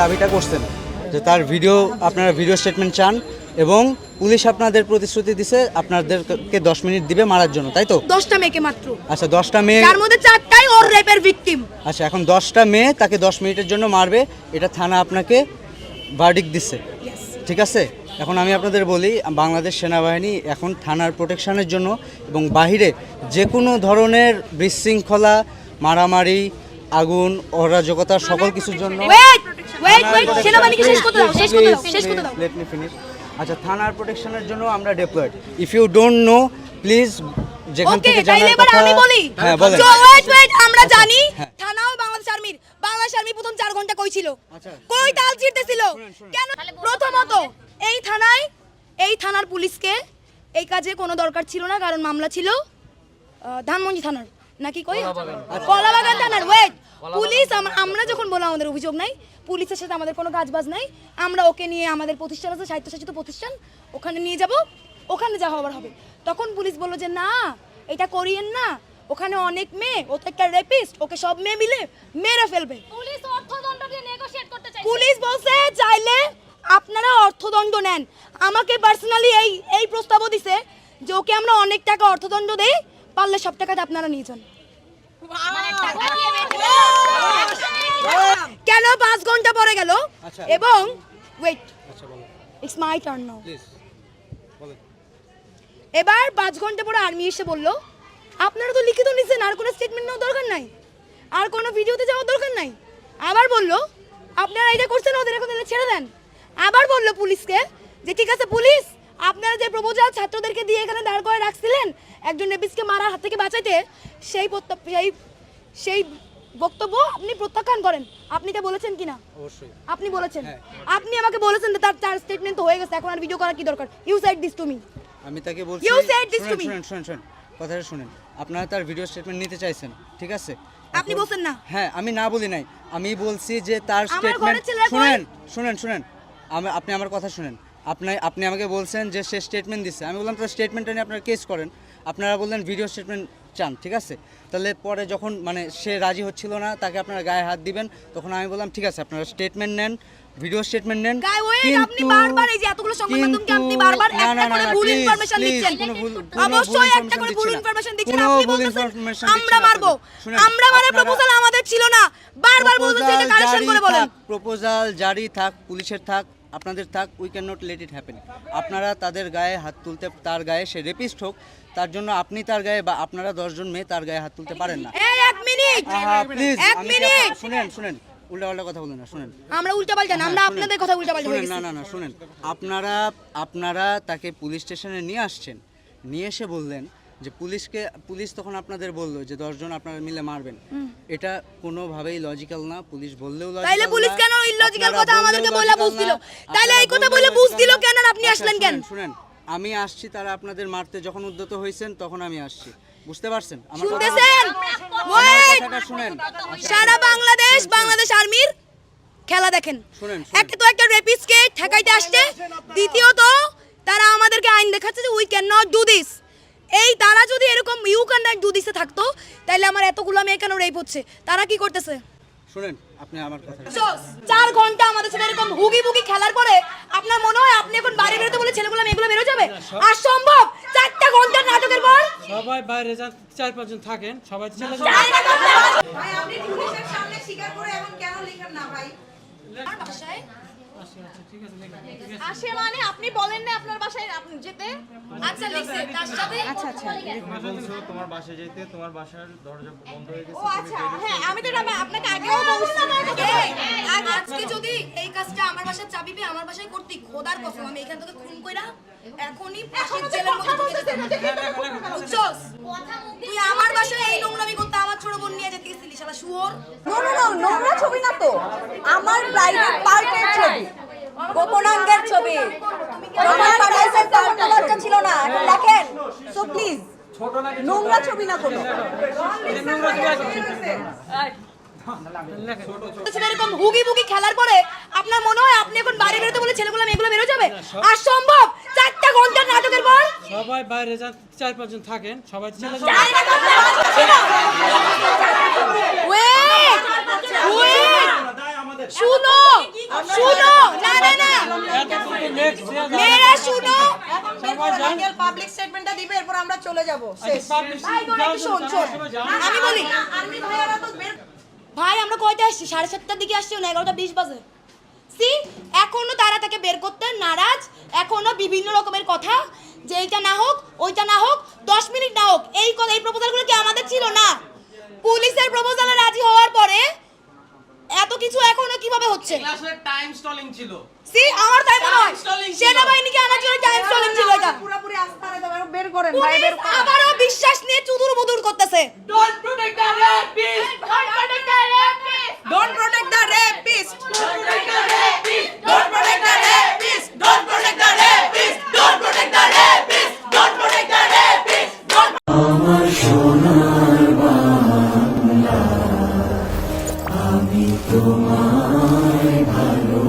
দাবিটা করছেন যে তার ভিডিও, আপনারা ভিডিও স্টেটমেন্ট চান এবং পুলিশ আপনাদের প্রতিশ্রুতি দিছে আপনাদেরকে 10 মিনিট দিবে মারার জন্য, তাই তো? 10টা মেয়েকে মাত্র। আচ্ছা 10টা মেয়ে, তার মধ্যে 4টাই ওর রেপের ভিকটিম। আচ্ছা এখন 10টা মেয়ে তাকে 10 মিনিটের জন্য মারবে, এটা থানা আপনাকে ভার্ডিক্ট দিচ্ছে, ঠিক আছে? এখন আমি আপনাদের বলি, বাংলাদেশ সেনাবাহিনী এখন থানার প্রোটেকশনের জন্য এবং বাহিরে যে কোনো ধরনের বিশৃঙ্খলা, মারামারি, আগুন, অরাজকতা সকল কিছুর জন্য সেনাবাহিনীকে শেষ করতে দাও, শেষ করতে দাও। Let me finish. আচ্ছা থানার প্রোটেকশনের জন্য আমরা deployed. If you don't know please যেখান থেকে জানার কথা। আমি বলি, হ্যাঁ বলেন। ওয়েট আমরা জানি থানাও বাংলাদেশ আর্মি প্রথম 4 ঘন্টা কই ছিল? কই তাল ছিড়তেছিল কেন? প্রথমত এই থানার পুলিশকে এই কাজে কোনো দরকার ছিল না, কারণ মামলা ছিল ধানমন্ডি থানার নাকি কই কলাবাগান থানার। ওয়েট, পুলিশ আমরা যখন বললাম আমাদের অভিযোগ নাই, পুলিশের সাথে আমাদের কোনো কাজবাজ নাই, আমরা ওকে নিয়ে আমাদের প্রতিষ্ঠান আছে স্বায়ত্তশাসিত প্রতিষ্ঠান, ওখানে নিয়ে যাব, ওখানে যা হবার হবে। তখন পুলিশ বললো যে না এটা করিয়েন না, ওখানে অনেক মেয়ে, ও তো একটা রেপিস্ট, ওকে সব মেয়ে মিলে মেরে ফেলবে। পুলিশ অর্থদণ্ড দিয়ে নেগোশিয়েট করতে চাইছে। পুলিশ বলছে চাইলে আপনারা অর্থদণ্ড নেন। আমাকে পার্সোনালি এই প্রস্তাবও দিছে যে ওকে আমরা অনেক টাকা অর্থদণ্ড দেই, পারলে সব টাকাটা আপনারা নিয়ে যান। কেন 5 ঘন্টা পরে গেল এবং wait, it's my turn now. এবার 5 ঘন্টা পরে আর্মি এসে বলল আপনারা তো লিখিত নিছেন, আর কোনো স্টেটমেন্ট নেওয়ার দরকার নাই, আর কোনো ভিডিওতে যাওয়ার দরকার নাই। আবার বলল আপনারা এটা করছেন, ওদের এখন ছেড়ে দেন। আবার বলল পুলিশকে যে ঠিক আছে পুলিশ, আপনারা যে প্রপোজাল ছাত্রদেরকে দিয়ে এখানে দাঁড় করে রাখছিলেন একজন রেপিস্টকে মারার হাত থেকে বাঁচাইতে, সেই বক্তব্য আপনি প্রত্যাখ্যান করেন। আপনি এটা বলেছেন কিনা? অবশ্যই আপনি বলেছেন। আপনি আমাকে বলেছেন যে তার স্টেটমেন্ট তো হয়ে গেছে, এখন আর ভিডিও করার কি দরকার? You said this to me. আমি তাকে বলছি, you said this to me. শুনেন কথাটা শুনেন। আপনারা তার ভিডিও স্টেটমেন্ট নিতে চাইছেন, ঠিক আছে? আপনি বলছেন না। হ্যাঁ আমি না বলি নাই, আমি বলছি যে তার আমার স্টেটমেন্ট ঘরের ছেলেরা শুনেন আপনি আমার কথা শুনেন। আপনি আমাকে বলছেন যে সে স্টেটমেন্ট দিচ্ছে, আমি বললাম তার স্টেটমেন্টটা নিয়ে আপনারা কেস করেন। আপনারা বললেন ভিডিও স্টেটমেন্ট চান, ঠিক আছে? তাহলে পরে যখন মানে সে রাজি হচ্ছিল না, তাকে আপনারা গায়ে হাত দিবেন, তখন আমি বললাম ঠিক আছে আপনারা স্টেটমেন্ট নেন, ভিডিও স্টেটমেন্ট নেন। আপনি বারবার এই যে এতগুলো সংবাদ মাধ্যমকে আপনি বারবার একটা করে ভুল ইনফরমেশন দিচ্ছেন। অবশ্যই একটা করে ভুল ইনফরমেশন দিচ্ছেন। আপনি বলছেন আমরা মারবো, আমরা মারার প্রপোজাল আমাদের ছিল না, বারবার বলতেছেন এটা কারেকশন করে বলেন। প্রপোজাল জারি থাক, পুলিশের থাক, আপনাদের থাক, we can not let it happen. আপনারা তাদের গায়ে হাত তুলতে, তার গায়ে সে রেপিস্ট হোক, তার জন্য আপনি তার গায়ে বা আপনারা 10 জন মেয়ে তার গায়ে হাত তুলতে পারেন না। এই এক মিনিট প্লিজ এক মিনিট শুনেন উল্টাপাল্টা কথা বলেন না, শুনেন। আমরা উল্টাপাল্টা না, আমরা আপনাদের কথা উল্টাপাল্টা বলছি। না শুনেন, আপনারা তাকে পুলিশ স্টেশনে নিয়ে আসছেন, নিয়ে এসে বললেন যে পুলিশ তখন আপনাদের বললো যে 10 জন আপনারা মিলে মারবেন। এটা কোনোভাবেই লজিক্যাল না, পুলিশ বললেও লজিক্যাল না। তাইলে পুলিশ কেন ইলজিক্যাল কথা আমাদেরকে বলে বুঝ দিল? তাইলে এই কথা বলে বুঝ দিল কেন? আর আপনি আসলেন কেন? শুনেন আমি আসছি, তারা আপনাদের মারতে যখন উদ্যত হয়েছেন তখন আমি আসছি, বুঝতে পারছেন? আমার শুনতেছেন? কথাটা শুনেন। সারা বাংলাদেশ আর্মির খেলা দেখেন। একটা তো একটা রেপিস্টকে ঠেকাইতে আসছে, দ্বিতীয়ত তারা আমাদেরকে আইন দেখাচ্ছে যে we can not do this. এই তারা যদি এরকম ইউ ক্যান নট ডু দিসে থাকতো, তাহলে আমার এতগুলো মেয়ে কেন রেপ হচ্ছে? তারা কি করতেছে? শুনেন আপনি আমার কথা। 4 ঘন্টা আমাদের সাথে এরকম হুগি বুগি খেলার পরে আপনার মনে হয় আপনি এখন বাইরে বেরোতে বলে ছেলেগুলো মেয়েগুলো বেরো যাবে? আর সম্ভব? 4টা ঘন্টার নাটকের পর সবাই বাইরে যান, 4-5 জন থাকেন, সবাই চলে যান। ভাই আপনি পুলিশের সামনে স্বীকার করে এমন কেন লিখেন না ভাই? আমার বাসায় ঠিক আছে আসে মানে আপনি বলেন না আপনার বাসায় আপনি যেতে। আচ্ছা লিখছে তার সাথে। আচ্ছা তুমি বলছো তোমার বাসায় যেতে, তোমার বাসার দরজা বন্ধ হয়ে গেছে। ও আচ্ছা হ্যাঁ, আমি তো আপনাকে আগেও বলছিলাম। আজকে যদি এই কাজটা আমার বাসায় চাবি পেয়ে আমার বাসায় করতে, খোদার কসম আমি এখান থেকে খুন কইরা এখনই ফাঁসির জেলের মধ্যে ঢুকে যেতাম। বুঝছস? তুই আমার বাসায় এই নোংরামি করতে আমার ছোট বোন নিয়ে যেতে গেছিলি শালা শুয়োর। নো নোংরা ছবি না তো, আমার প্রাইভেট পার্টের ছবি, গোপনাঙ্গের ছবি। আমার পারমিশন করতে দরকার ছিল না, এখন দেখেন। সো প্লিজ নোংরা ছবি না কোনো। এরকম হুগি বুগি খেলার পরে আপনার মনে হয় আপনি এখন বাইরে বেরোতে বলে ছেলেগুলো মেয়েগুলো বেরো যাবে? আর সম্ভব? 4টা ঘন্টার নাটকের পর সবাই বাইরে যান, 4-5 জন থাকেন, সবাই চলে যান। শুনো মেয়েরা শুনো, পাবলিক স্টেটমেন্টটা দিবে, এরপর আমরা চলে যাব। ভাই তোরা একটু শোন, শোন। আমি বলি, আর্মি ভাইয়ারা তো বের ভাই আমরা কয়টা আসছি? 7:30টার দিকে আসছি, 11:20 বাজে। সি এখনো তারা তাকে বের করতে নারাজ, এখনো বিভিন্ন রকমের কথা যে এইটা না হোক, ওইটা না হোক, 10 মিনিট না হোক। এই প্রপোজালগুলো কি আমাদের ছিল না? পুলিশের প্রপোজালে রাজি হওয়ার পরে এত কিছু এখনো কিভাবে হচ্ছে? ক্লাসে টাইম স্টলিং ছিল। সি আমার তাই মনে হয় Time-stalling ছিল। সেনাবাহিনীকে আনার জন্য টাইম স্টলিং ছিল এটা। পুরোপুরি আস্থা রেখে বের করেন ভাই, পুলিশ বের করেন। আবারও বিশ্বাস নিয়ে চুদুর বুদুর করতেছে। Don't protect the rapist. Don't protect the rapist. Don't protect the rapist. Don't protect the rapist. Don't protect the rapist. Don't protect the rapist. Don't protect the rapist. Don't protect the rapist. আমার সোনার বাংলা, আমি তোমায় ভালো